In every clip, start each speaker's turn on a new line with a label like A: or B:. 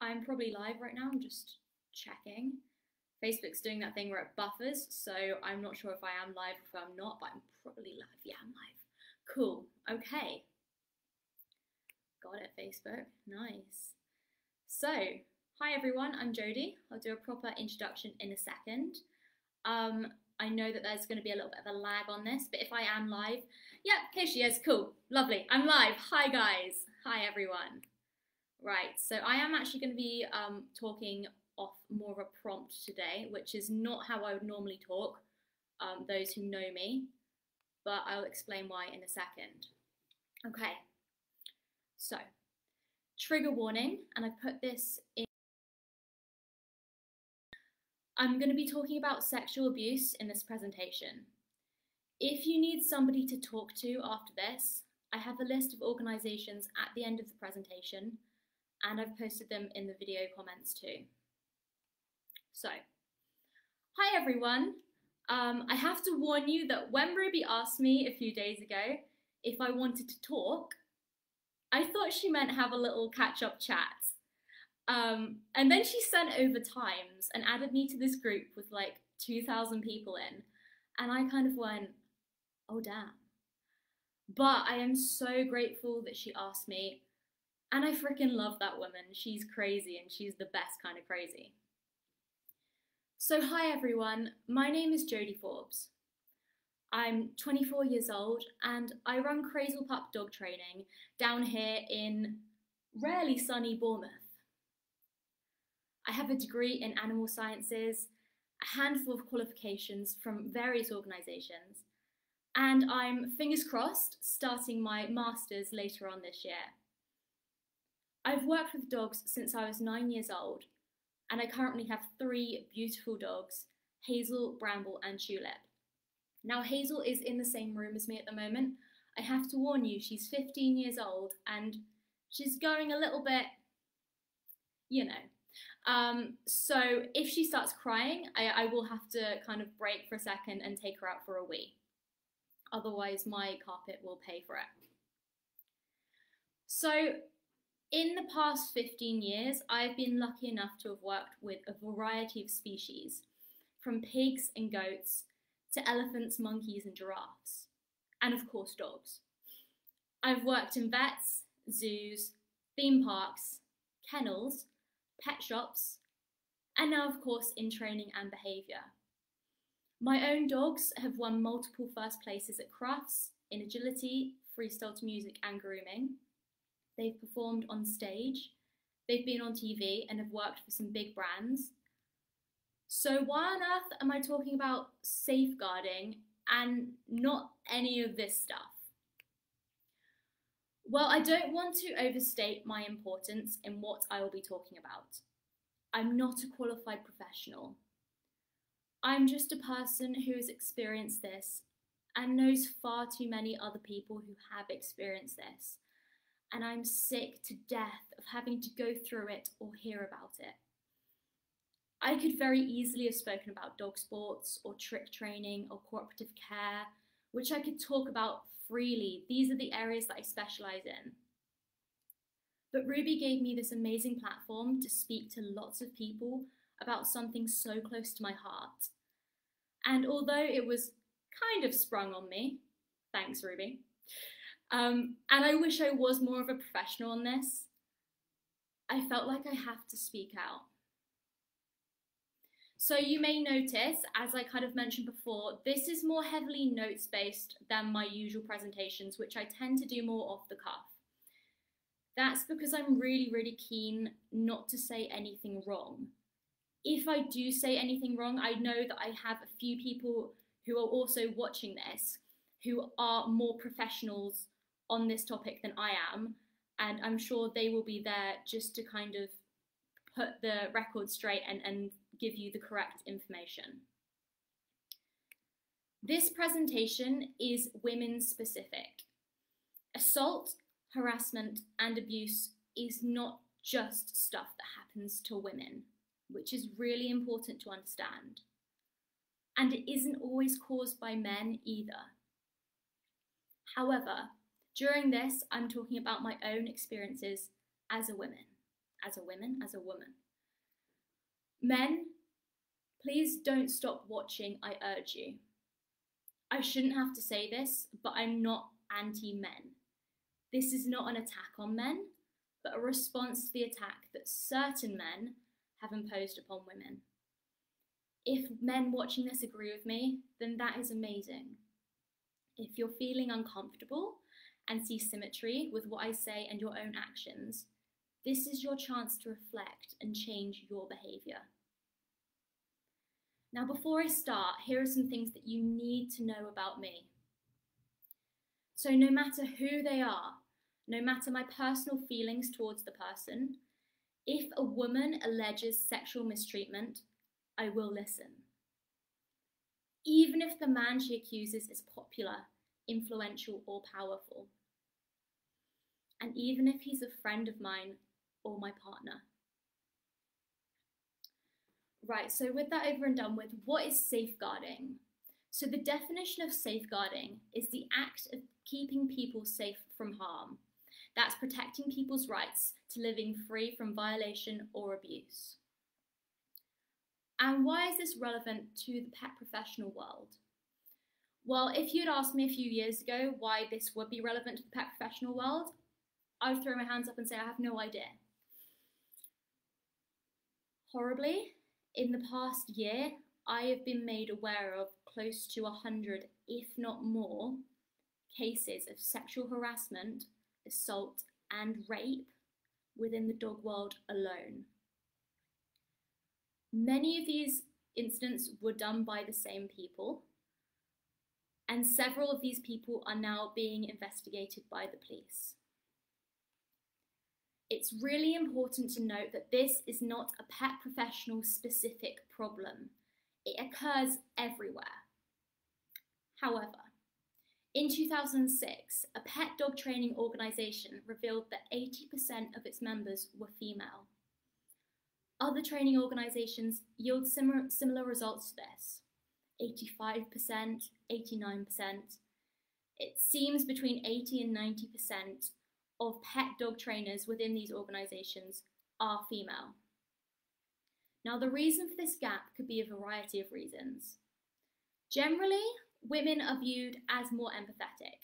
A: I'm probably live right now, I'm just checking. Facebook's doing that thing where it buffers, so I'm not sure if I am live or if I'm not, but I'm probably live. Yeah, I'm live. Cool, okay. Got it, Facebook, nice. So, hi everyone, I'm Jodie. I'll do a proper introduction in a second. I know that there's going to be a little bit of a lag on this, but if I am live, yeah, here she is, cool, lovely, I'm live. Hi guys, hi everyone. Right, so I am actually going to be talking off more of a prompt today, which is not how I would normally talk, those who know me, but I'll explain why in a second. Okay, so trigger warning, and I put this in. I'm going to be talking about sexual abuse in this presentation. If you need somebody to talk to after this, I have a list of organisations at the end of the presentation, and I've posted them in the video comments too. So, hi everyone. I have to warn you that when Ruby asked me a few days ago if I wanted to talk, I thought she meant have a little catch-up chat. And then she sent over times and added me to this group with like 2,000 people in, and I kind of went, oh damn. But I am so grateful that she asked me, and I freaking love that woman. She's crazy, and she's the best kind of crazy. So hi everyone, my name is Jodie Forbes. I'm 24 years old and I run Crazel Pup dog training down here in rarely sunny Bournemouth. I have a degree in animal sciences, a handful of qualifications from various organisations, and I'm, fingers crossed, starting my masters later on this year. I've worked with dogs since I was 9 years old, and I currently have 3 beautiful dogs, Hazel, Bramble and Tulip. Now Hazel is in the same room as me at the moment. I have to warn you, she's 15 years old and she's going a little bit, you know. So if she starts crying, I will have to kind of break for a second and take her out for a wee. Otherwise my carpet will pay for it. So in the past 15 years, I've been lucky enough to have worked with a variety of species, from pigs and goats to elephants, monkeys and giraffes, and of course dogs. I've worked in vets, zoos, theme parks, kennels, pet shops, and now of course in training and behaviour. My own dogs have won multiple first places at crafts, in agility, freestyle to music and grooming. They've performed on stage, they've been on TV and have worked for some big brands. So why on earth am I talking about safeguarding and not any of this stuff? Well, I don't want to overstate my importance in what I will be talking about. I'm not a qualified professional. I'm just a person who has experienced this and knows far too many other people who have experienced this. And I'm sick to death of having to go through it or hear about it. I could very easily have spoken about dog sports or trick training or cooperative care, which I could talk about freely. These are the areas that I specialise in. But Ruby gave me this amazing platform to speak to lots of people about something so close to my heart. And although it was kind of sprung on me, thanks Ruby, and I wish I was more of a professional on this, I felt like I have to speak out. So you may notice, as I kind of mentioned before, this is more heavily notes-based than my usual presentations, which I tend to do more off the cuff. That's because I'm really keen not to say anything wrong. If I do say anything wrong, I know that I have a few people who are also watching this who are more professionals on this topic than I am, and I'm sure they will be there just to kind of put the record straight and give you the correct information. This presentation is women specific. Assault, harassment and abuse is not just stuff that happens to women, which is really important to understand. And it isn't always caused by men either. However, during this, I'm talking about my own experiences as a woman, as a woman. Men, please don't stop watching, I urge you. I shouldn't have to say this, but I'm not anti-men. This is not an attack on men, but a response to the attack that certain men have imposed upon women. If men watching this agree with me, then that is amazing. If you're feeling uncomfortable and see symmetry with what I say and your own actions, this is your chance to reflect and change your behaviour. Now, before I start, here are some things that you need to know about me. So no matter who they are, no matter my personal feelings towards the person, if a woman alleges sexual mistreatment, I will listen. Even if the man she accuses is popular, influential, or powerful. And even if he's a friend of mine or my partner. Right, so with that over and done with, what is safeguarding? So the definition of safeguarding is the act of keeping people safe from harm. That's protecting people's rights to living free from violation or abuse. And why is this relevant to the pet professional world? Well, if you'd asked me a few years ago why this would be relevant to the pet professional world, I would throw my hands up and say I have no idea. Horribly, in the past year, I have been made aware of close to 100, if not more, cases of sexual harassment, assault, and rape within the dog world alone. Many of these incidents were done by the same people, and several of these people are now being investigated by the police. It's really important to note that this is not a pet professional specific problem. It occurs everywhere. However, in 2006, a pet dog training organisation revealed that 80% of its members were female. Other training organisations yield similar results to this, 85%, 89%. It seems between 80 and 90% of pet dog trainers within these organisations are female. Now, the reason for this gap could be a variety of reasons. Generally, women are viewed as more empathetic.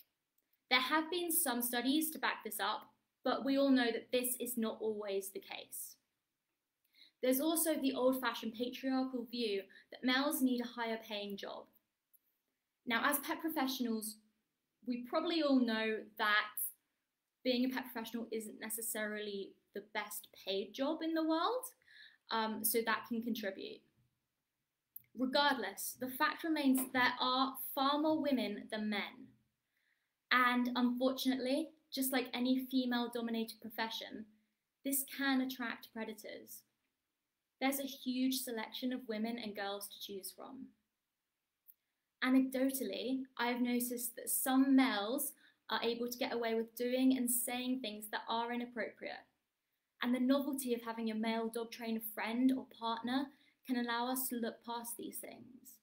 A: There have been some studies to back this up, but we all know that this is not always the case. There's also the old-fashioned patriarchal view that males need a higher paying job. Now, as pet professionals, we probably all know that being a pet professional isn't necessarily the best paid job in the world, so that can contribute. Regardless, the fact remains there are far more women than men. And unfortunately, just like any female-dominated profession, this can attract predators. There's a huge selection of women and girls to choose from. Anecdotally, I have noticed that some males are able to get away with doing and saying things that are inappropriate. And the novelty of having a male dog trainer friend or partner can allow us to look past these things.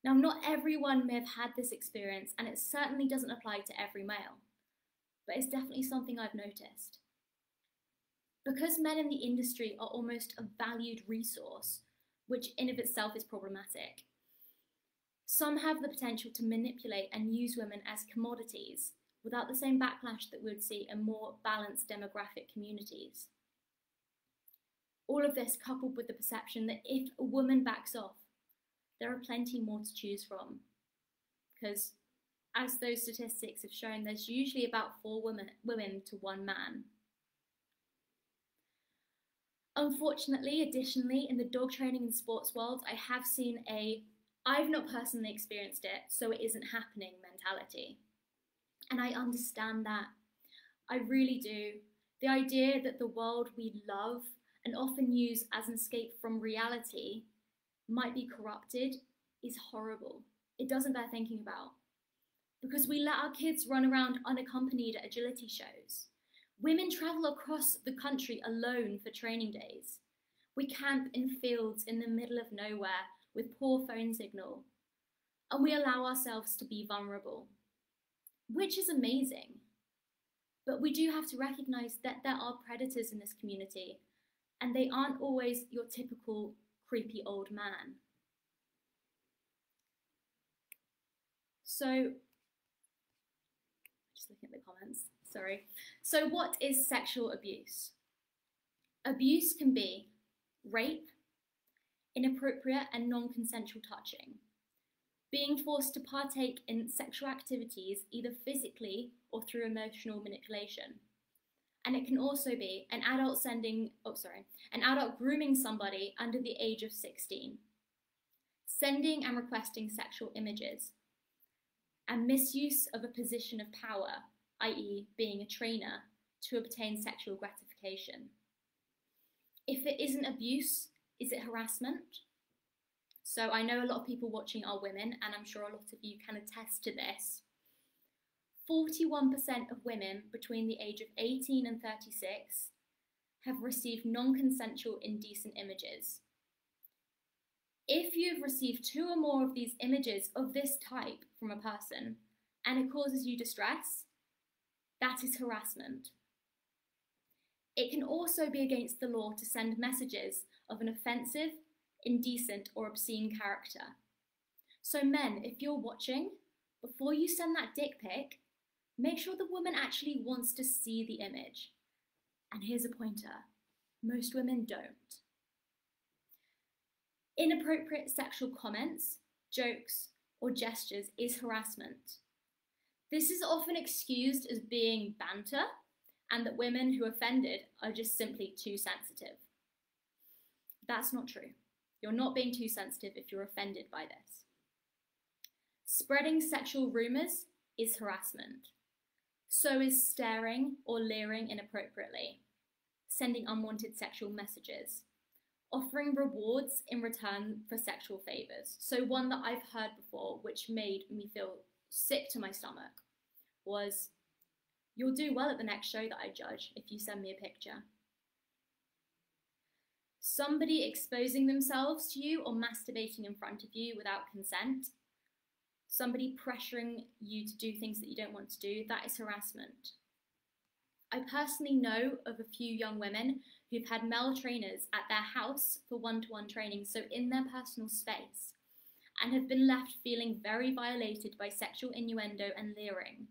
A: Now, not everyone may have had this experience, and it certainly doesn't apply to every male, but it's definitely something I've noticed. Because men in the industry are almost a valued resource, which in of itself is problematic, some have the potential to manipulate and use women as commodities without the same backlash that we would see in more balanced demographic communities. All of this coupled with the perception that if a woman backs off, there are plenty more to choose from. Because as those statistics have shown, there's usually about 4 women to 1 man. Unfortunately, additionally, in the dog training and sports world, I have seen I've not personally experienced it, so it isn't happening mentality. And I understand that. I really do. The idea that the world we love and often use as an escape from reality might be corrupted is horrible. It doesn't bear thinking about. Because we let our kids run around unaccompanied at agility shows. Women travel across the country alone for training days. We camp in fields in the middle of nowhere with poor phone signal. And we allow ourselves to be vulnerable, which is amazing. But we do have to recognise that there are predators in this community, and they aren't always your typical creepy old man. So, just looking at the comments, sorry. So what is sexual abuse? Abuse can be rape, inappropriate and non-consensual touching, being forced to partake in sexual activities either physically or through emotional manipulation. And it can also be an adult grooming somebody under the age of 16, sending and requesting sexual images, and misuse of a position of power, i.e. being a trainer, to obtain sexual gratification. If it isn't abuse, is it harassment? So I know a lot of people watching are women, and I'm sure a lot of you can attest to this. 41% of women between the age of 18 and 36 have received non-consensual indecent images. If you've received 2 or more of these images of this type from a person and it causes you distress, that is harassment. It can also be against the law to send messages of an offensive, indecent, or obscene character. So men, if you're watching, before you send that dick pic, make sure the woman actually wants to see the image. And here's a pointer: most women don't. Inappropriate sexual comments, jokes, or gestures is harassment. This is often excused as being banter, and that women who are offended are just simply too sensitive. That's not true. You're not being too sensitive if you're offended by this. Spreading sexual rumours is harassment. So is staring or leering inappropriately, sending unwanted sexual messages, offering rewards in return for sexual favours. So one that I've heard before, which made me feel sick to my stomach, was, "You'll do well at the next show that I judge if you send me a picture." Somebody exposing themselves to you or masturbating in front of you without consent, somebody pressuring you to do things that you don't want to do, that is harassment. I personally know of a few young women who've had male trainers at their house for one-to-one training, so in their personal space, and have been left feeling very violated by sexual innuendo and leering.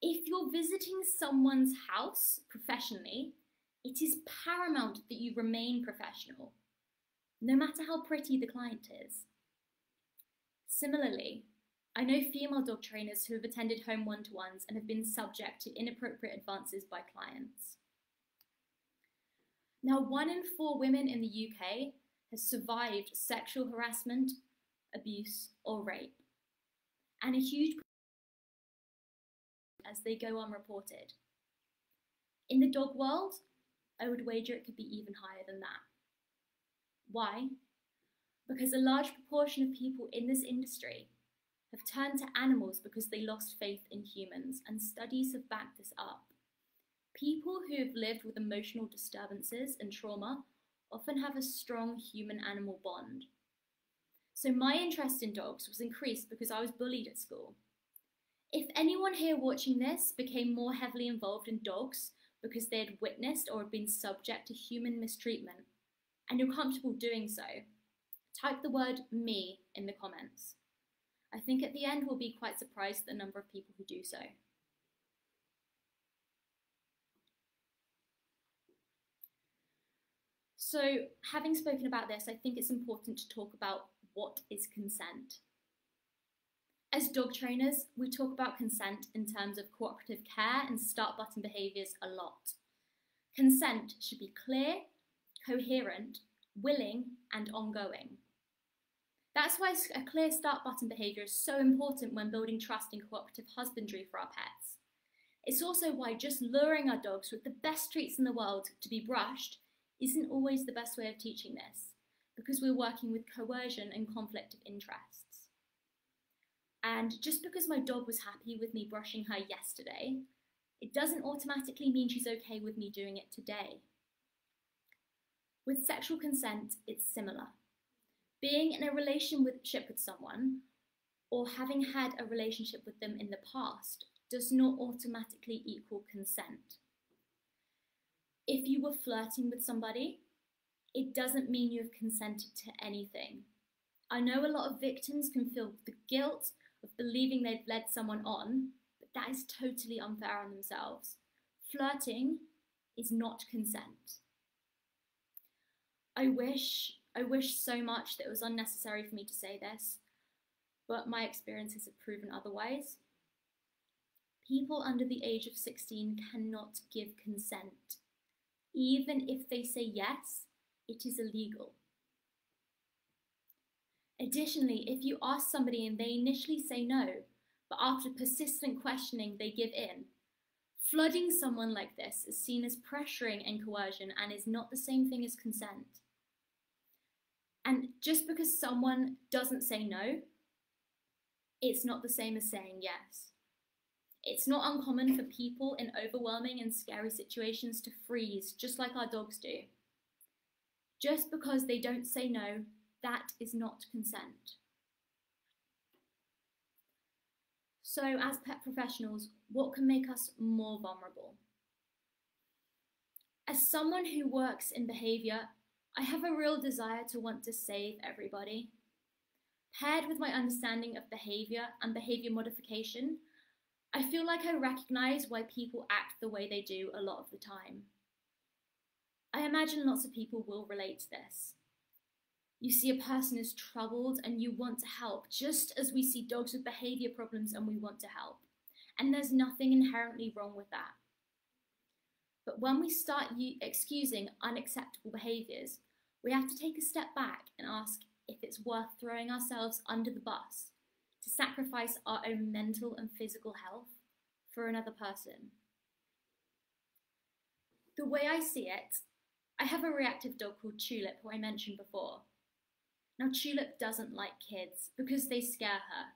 A: If you're visiting someone's house professionally, it is paramount that you remain professional, no matter how pretty the client is. Similarly, I know female dog trainers who have attended home one-to-ones and have been subject to inappropriate advances by clients. Now, 1 in 4 women in the UK has survived sexual harassment, abuse, or rape, and a huge as they go unreported. In the dog world, I would wager it could be even higher than that. Why? Because a large proportion of people in this industry have turned to animals because they lost faith in humans, and studies have backed this up. People who have lived with emotional disturbances and trauma often have a strong human-animal bond. So my interest in dogs was increased because I was bullied at school. If anyone here watching this became more heavily involved in dogs because they had witnessed or had been subject to human mistreatment, and you're comfortable doing so, type the word "me" in the comments. I think at the end we'll be quite surprised at the number of people who do so. So, having spoken about this, I think it's important to talk about what is consent. As dog trainers, we talk about consent in terms of cooperative care and start button behaviours a lot. Consent should be clear, coherent, willing, and ongoing. That's why a clear start button behaviour is so important when building trust in cooperative husbandry for our pets. It's also why just luring our dogs with the best treats in the world to be brushed isn't always the best way of teaching this, because we're working with coercion and conflict of interests. And just because my dog was happy with me brushing her yesterday, it doesn't automatically mean she's okay with me doing it today. With sexual consent, it's similar. Being in a relationship with someone, or having had a relationship with them in the past, does not automatically equal consent. If you were flirting with somebody, it doesn't mean you've consented to anything. I know a lot of victims can feel the guilt of believing they've led someone on, but that is totally unfair on themselves. Flirting is not consent. I wish so much that it was unnecessary for me to say this, but my experiences have proven otherwise. People under the age of 16 cannot give consent. Even if they say yes, it is illegal. Additionally, if you ask somebody and they initially say no, but after persistent questioning they give in, flooding someone like this is seen as pressuring and coercion and is not the same thing as consent. And just because someone doesn't say no, it's not the same as saying yes. It's not uncommon for people in overwhelming and scary situations to freeze, just like our dogs do. Just because they don't say no, that is not consent. So, as pet professionals, what can make us more vulnerable? As someone who works in behaviour, I have a real desire to want to save everybody. Paired with my understanding of behaviour and behaviour modification, I feel like I recognise why people act the way they do a lot of the time. I imagine lots of people will relate to this. You see a person is troubled and you want to help, just as we see dogs with behaviour problems and we want to help. And there's nothing inherently wrong with that. But when we start excusing unacceptable behaviours, we have to take a step back and ask if it's worth throwing ourselves under the bus to sacrifice our own mental and physical health for another person. The way I see it, I have a reactive dog called Tulip, who I mentioned before. Now, Tulip doesn't like kids because they scare her.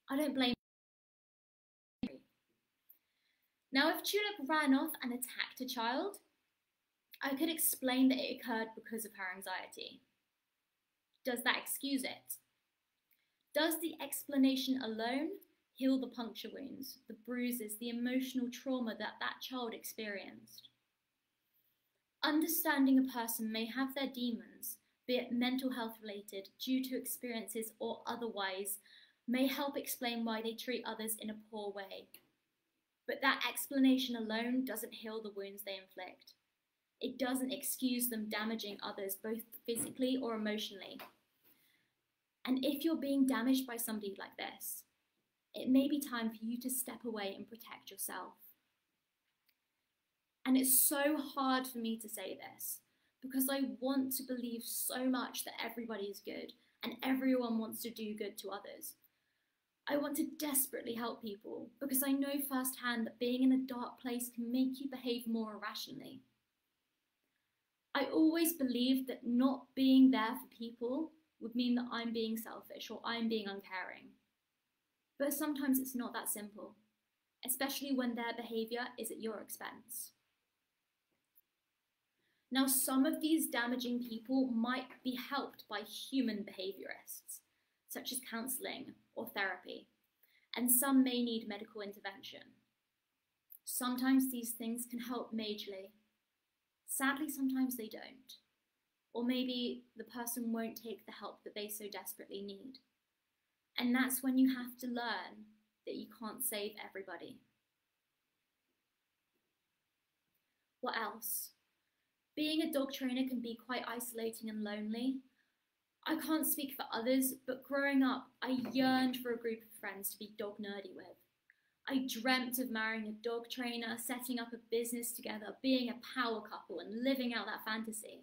A: I don't blame her. Now, if Tulip ran off and attacked a child, I could explain that it occurred because of her anxiety. Does that excuse it? Does the explanation alone heal the puncture wounds, the bruises, the emotional trauma that that child experienced? Understanding a person may have their demons, be it mental health related, due to experiences or otherwise, may help explain why they treat others in a poor way. But that explanation alone doesn't heal the wounds they inflict. It doesn't excuse them damaging others, both physically or emotionally. And if you're being damaged by somebody like this, it may be time for you to step away and protect yourself. And it's so hard for me to say this because I want to believe so much that everybody is good and everyone wants to do good to others. I want to desperately help people because I know firsthand that being in a dark place can make you behave more irrationally. I always believed that not being there for people would mean that I'm being selfish or I'm being uncaring. But sometimes it's not that simple, especially when their behaviour is at your expense. Now, some of these damaging people might be helped by human behaviourists, such as counselling or therapy, and some may need medical intervention. Sometimes these things can help majorly. Sadly, sometimes they don't. Or maybe the person won't take the help that they so desperately need. And that's when you have to learn that you can't save everybody. What else? Being a dog trainer can be quite isolating and lonely. I can't speak for others, but growing up, I yearned for a group of friends to be dog nerdy with. I dreamt of marrying a dog trainer, setting up a business together, being a power couple and living out that fantasy.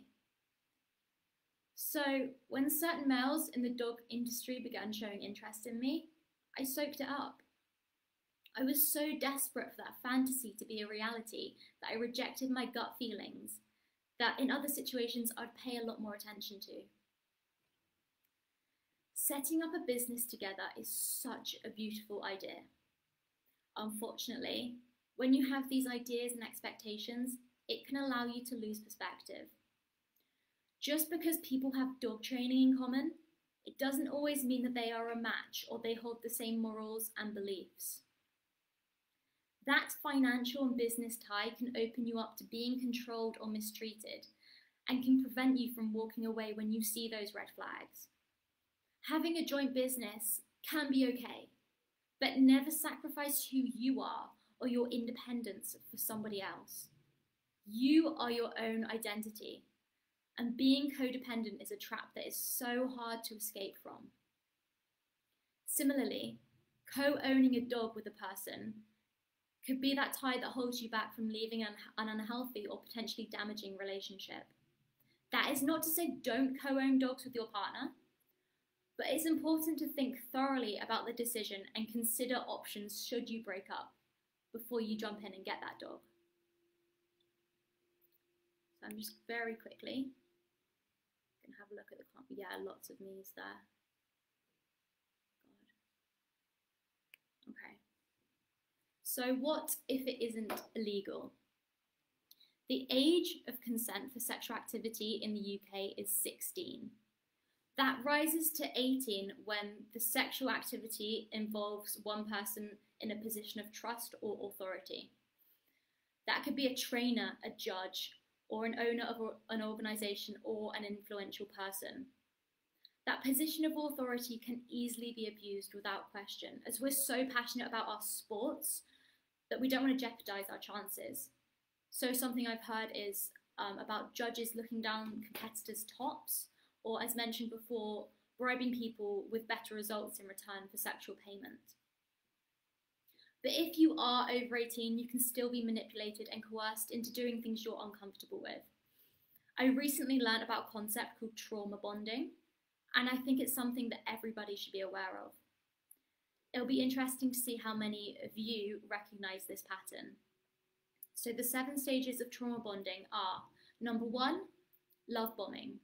A: So when certain males in the dog industry began showing interest in me, I soaked it up. I was so desperate for that fantasy to be a reality that I rejected my gut feelings that in other situations I'd pay a lot more attention to. Setting up a business together is such a beautiful idea. Unfortunately, when you have these ideas and expectations, it can allow you to lose perspective. Just because people have dog training in common, it doesn't always mean that they are a match or they hold the same morals and beliefs. That financial and business tie can open you up to being controlled or mistreated and can prevent you from walking away when you see those red flags. Having a joint business can be okay, but never sacrifice who you are or your independence for somebody else. You are your own identity, and being codependent is a trap that is so hard to escape from. Similarly, co-owning a dog with a person could be that tie that holds you back from leaving an unhealthy or potentially damaging relationship. That is not to say don't co-own dogs with your partner, but it's important to think thoroughly about the decision and consider options should you break up before you jump in and get that dog. So I'm just very quickly going to have a look at the comment. Yeah, lots of me's there. God. Okay. So what if it isn't illegal? The age of consent for sexual activity in the UK is 16. That rises to 18 when the sexual activity involves one person in a position of trust or authority. That could be a trainer, a judge, or an owner of an organisation or an influential person. That position of authority can easily be abused without question, as we're so passionate about our sports that we don't want to jeopardise our chances. So something I've heard is about judges looking down competitors' tops, or as mentioned before, bribing people with better results in return for sexual payment. But if you are over 18, you can still be manipulated and coerced into doing things you're uncomfortable with. I recently learned about a concept called trauma bonding, and I think it's something that everybody should be aware of. It'll be interesting to see how many of you recognise this pattern. So the 7 stages of trauma bonding are: number 1, love bombing.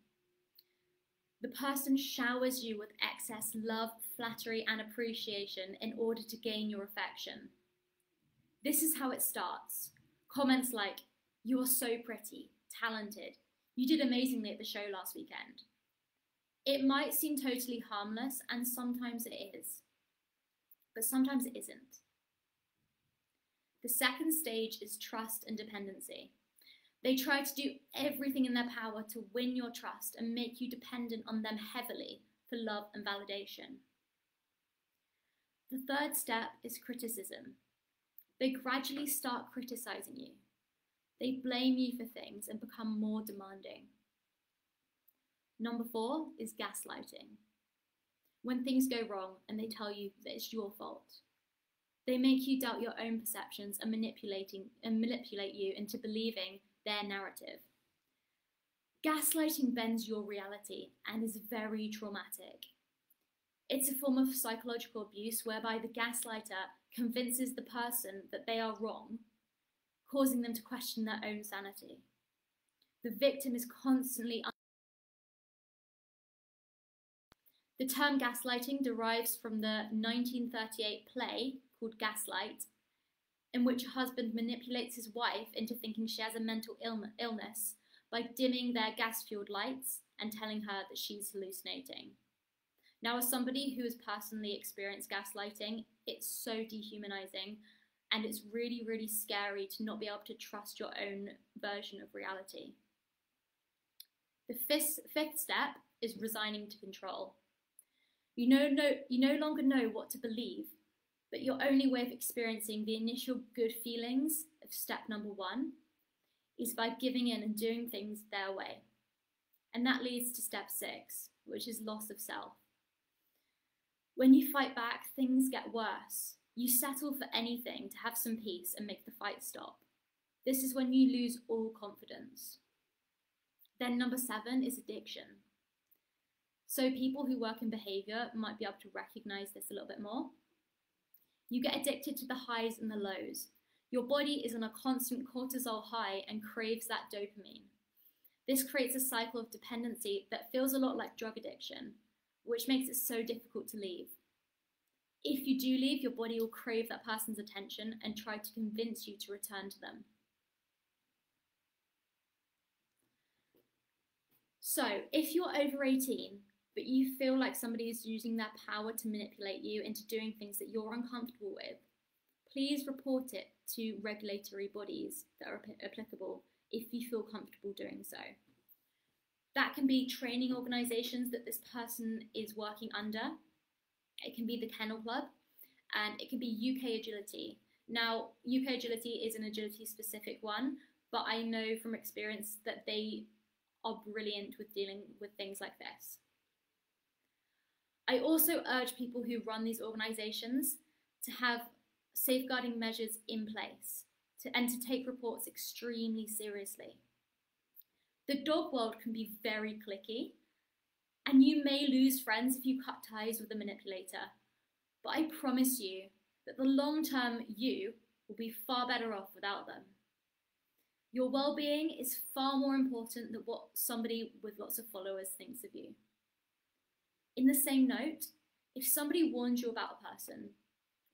A: The person showers you with excess love, flattery, and appreciation in order to gain your affection. This is how it starts. Comments like, "You are so pretty, talented, you did amazingly at the show last weekend." It might seem totally harmless, and sometimes it is, but sometimes it isn't. The second stage is trust and dependency. They try to do everything in their power to win your trust and make you dependent on them heavily for love and validation. The third step is criticism. They gradually start criticizing you. They blame you for things and become more demanding. Number 4 is gaslighting. When things go wrong and they tell you that it's your fault. They make you doubt your own perceptions and manipulate you into believing their narrative. Gaslighting bends your reality and is very traumatic. It's a form of psychological abuse whereby the gaslighter convinces the person that they are wrong, causing them to question their own sanity. The victim is constantly. The term gaslighting derives from the 1938 play called Gaslight, in which a husband manipulates his wife into thinking she has a mental illness by dimming their gas-fueled lights and telling her that she's hallucinating. Now, as somebody who has personally experienced gaslighting, it's so dehumanizing, and it's really, really scary to not be able to trust your own version of reality. The fifth step is resigning to control. You no longer know what to believe, but your only way of experiencing the initial good feelings of step number 1 is by giving in and doing things their way. And that leads to step 6, which is loss of self. When you fight back, things get worse. You settle for anything to have some peace and make the fight stop. This is when you lose all confidence. Then number 7 is addiction. So people who work in behaviour might be able to recognise this a little bit more. You get addicted to the highs and the lows. Your body is on a constant cortisol high and craves that dopamine. This creates a cycle of dependency that feels a lot like drug addiction, which makes it so difficult to leave. If you do leave, your body will crave that person's attention and try to convince you to return to them. So, if you're over 18, but you feel like somebody is using their power to manipulate you into doing things that you're uncomfortable with, please report it to regulatory bodies that are applicable if you feel comfortable doing so. That can be training organisations that this person is working under. It can be the Kennel Club, and it can be UK Agility. Now, UK Agility is an agility specific one, but I know from experience that they are brilliant with dealing with things like this. I also urge people who run these organisations to have safeguarding measures in place and to take reports extremely seriously. The dog world can be very cliquey, and you may lose friends if you cut ties with a manipulator, but I promise you that the long-term you will be far better off without them. Your well-being is far more important than what somebody with lots of followers thinks of you. In the same note, if somebody warns you about a person,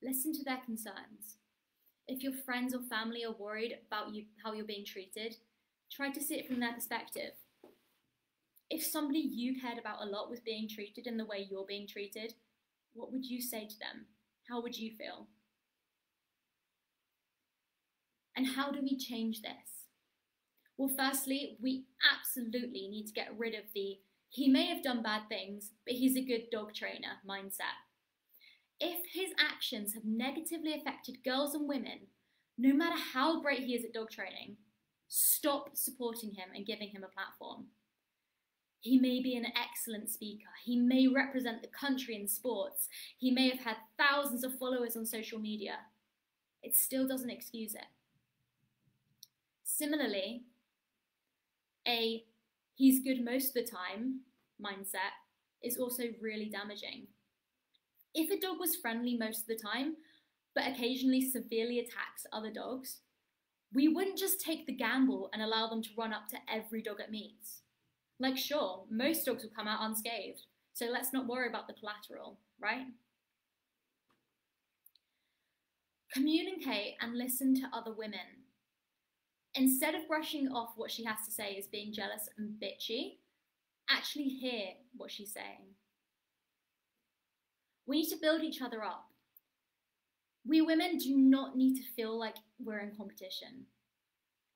A: listen to their concerns. If your friends or family are worried about how you're being treated, try to see it from their perspective. If somebody you cared about a lot was being treated in the way you're being treated, what would you say to them? How would you feel? And how do we change this? Well, firstly, we absolutely need to get rid of the "he may have done bad things, but he's a good dog trainer" mindset. If his actions have negatively affected girls and women, no matter how great he is at dog training, stop supporting him and giving him a platform. He may be an excellent speaker. He may represent the country in sports. He may have had thousands of followers on social media. It still doesn't excuse it. Similarly, a "he's good most of the time" mindset is also really damaging. If a dog was friendly most of the time, but occasionally severely attacks other dogs, we wouldn't just take the gamble and allow them to run up to every dog it meets. Like, sure, most dogs will come out unscathed, so let's not worry about the collateral, right? Communicate and listen to other women. Instead of brushing off what she has to say as being jealous and bitchy, actually hear what she's saying. We need to build each other up. We women do not need to feel like we're in competition,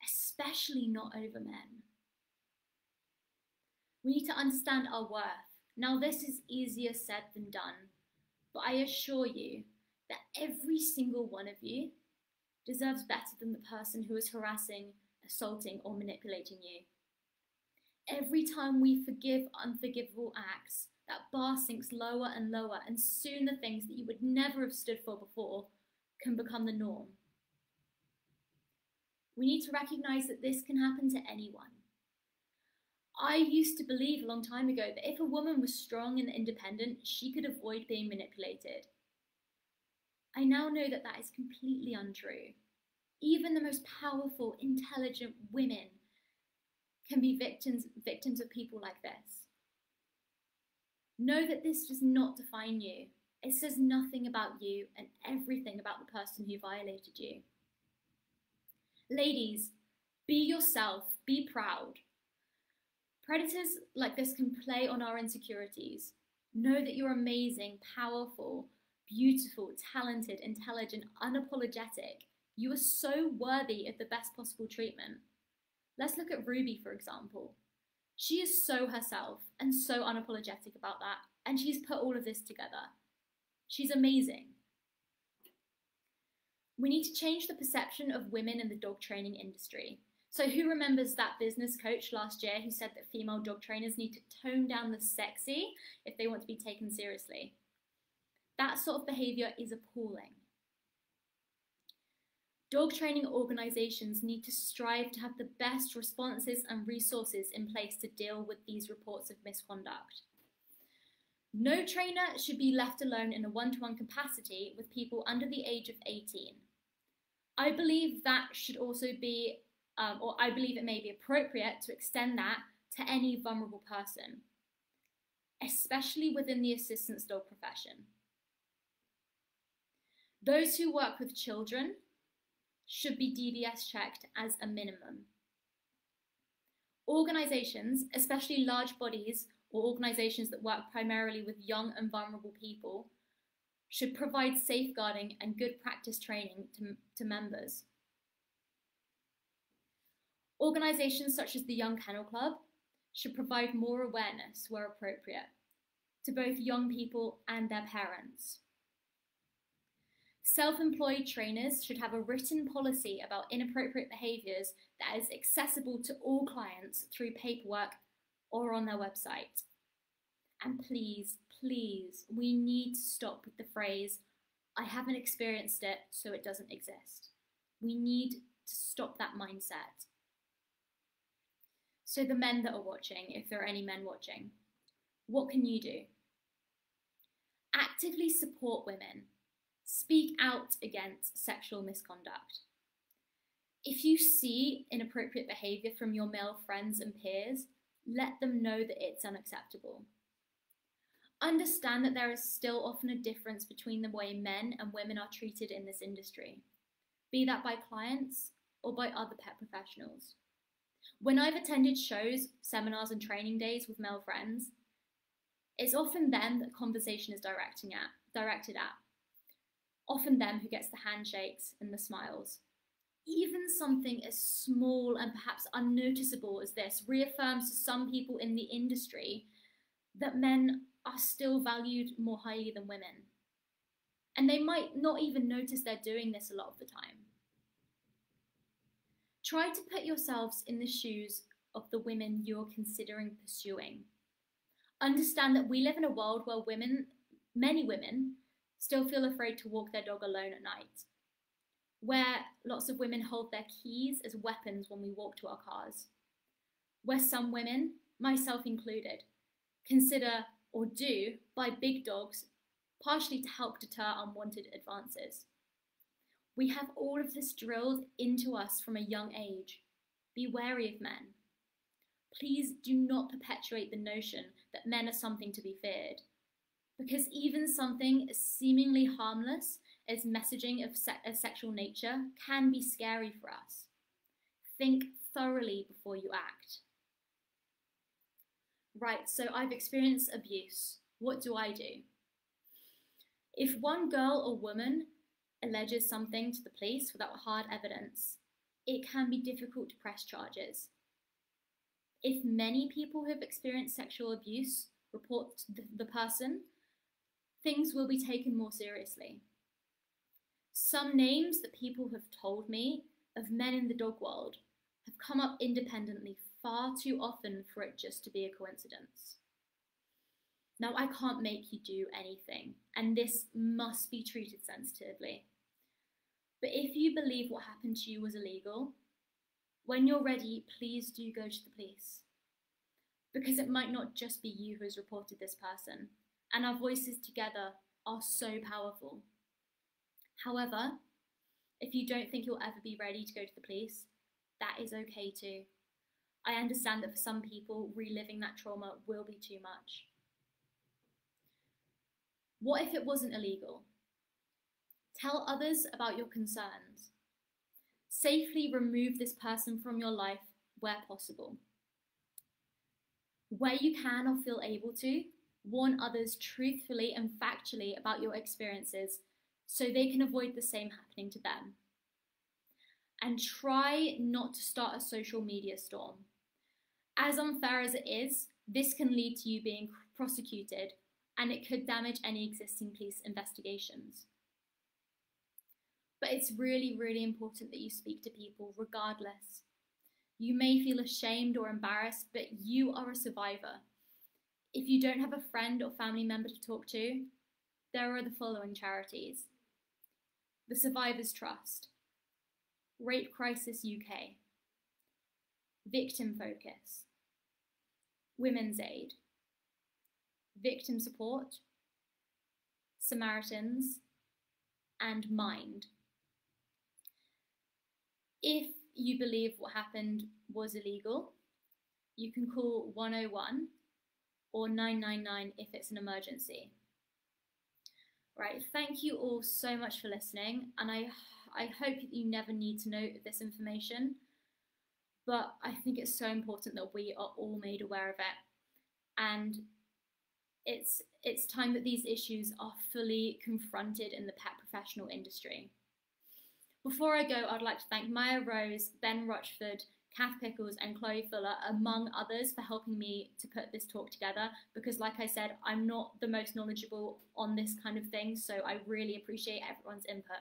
A: especially not over men. We need to understand our worth. Now, this is easier said than done, but I assure you that every single one of you deserves better than the person who is harassing, assaulting, or manipulating you. Every time we forgive unforgivable acts, that bar sinks lower and lower, and soon the things that you would never have stood for before can become the norm. We need to recognize that this can happen to anyone. I used to believe a long time ago that if a woman was strong and independent, she could avoid being manipulated. I now know that that is completely untrue. Even the most powerful, intelligent women can be victims of people like this. Know that this does not define you. It says nothing about you and everything about the person who violated you. Ladies, be yourself, be proud. Predators like this can play on our insecurities. Know that you're amazing, powerful, beautiful, talented, intelligent, unapologetic. You are so worthy of the best possible treatment. Let's look at Ruby, for example. She is so herself and so unapologetic about that, and she's put all of this together. She's amazing. We need to change the perception of women in the dog training industry. So who remembers that business coach last year who said that female dog trainers need to tone down the sexy if they want to be taken seriously? That sort of behaviour is appalling. Dog training organisations need to strive to have the best responses and resources in place to deal with these reports of misconduct. No trainer should be left alone in a one-to-one capacity with people under the age of 18. I believe that should also be, or I believe it may be appropriate to extend that to any vulnerable person, especially within the assistance dog profession. Those who work with children should be DBS checked as a minimum. Organisations, especially large bodies or organisations that work primarily with young and vulnerable people, should provide safeguarding and good practice training to members. Organisations such as the Young Kennel Club should provide more awareness where appropriate to both young people and their parents. Self-employed trainers should have a written policy about inappropriate behaviours that is accessible to all clients through paperwork or on their website. And please, please, we need to stop with the phrase, "I haven't experienced it, so it doesn't exist." We need to stop that mindset. So the men that are watching, if there are any men watching, what can you do? Actively support women. Speak out against sexual misconduct. If you see inappropriate behaviour from your male friends and peers, let them know that it's unacceptable. Understand that there is still often a difference between the way men and women are treated in this industry, be that by clients or by other pet professionals. When I've attended shows, seminars and training days with male friends, it's often them that conversation is directed at. Often them who gets the handshakes and the smiles. Even something as small and perhaps unnoticeable as this reaffirms to some people in the industry that men are still valued more highly than women. And they might not even notice they're doing this a lot of the time. Try to put yourselves in the shoes of the women you're considering pursuing. Understand that we live in a world where many women, still feel afraid to walk their dog alone at night, where lots of women hold their keys as weapons when we walk to our cars, where some women, myself included, consider or do buy big dogs partially to help deter unwanted advances. We have all of this drilled into us from a young age. Be wary of men. Please do not perpetuate the notion that men are something to be feared, because even something as seemingly harmless as messaging of sexual nature can be scary for us. Think thoroughly before you act. Right, so I've experienced abuse. What do I do? If one girl or woman alleges something to the police without hard evidence, it can be difficult to press charges. If many people who have experienced sexual abuse report the person, things will be taken more seriously. Some names that people have told me of men in the dog world have come up independently far too often for it just to be a coincidence. Now, I can't make you do anything, and this must be treated sensitively. But if you believe what happened to you was illegal, when you're ready, please do go to the police. Because it might not just be you who has reported this person, and our voices together are so powerful. However, if you don't think you'll ever be ready to go to the police, that is okay too. I understand that for some people, reliving that trauma will be too much. What if it wasn't illegal? Tell others about your concerns. Safely remove this person from your life where possible. Where you can or feel able to, warn others truthfully and factually about your experiences so they can avoid the same happening to them. And try not to start a social media storm. As unfair as it is, this can lead to you being prosecuted, and it could damage any existing police investigations. But it's really, really important that you speak to people regardless. You may feel ashamed or embarrassed, but you are a survivor. If you don't have a friend or family member to talk to, there are the following charities: the Survivors Trust, Rape Crisis UK, Victim Focus, Women's Aid, Victim Support, Samaritans, and Mind. If you believe what happened was illegal, you can call 101 or 999 if it's an emergency. Right, thank you all so much for listening, and I hope that you never need to know this information, but I think it's so important that we are all made aware of it. And it's time that these issues are fully confronted in the pet professional industry. Before I go, I'd like to thank Maya Rose, Ben Rochford, Kath Pickles, and Chloe Fuller, among others, for helping me to put this talk together, because like I said, I'm not the most knowledgeable on this kind of thing, so I really appreciate everyone's input.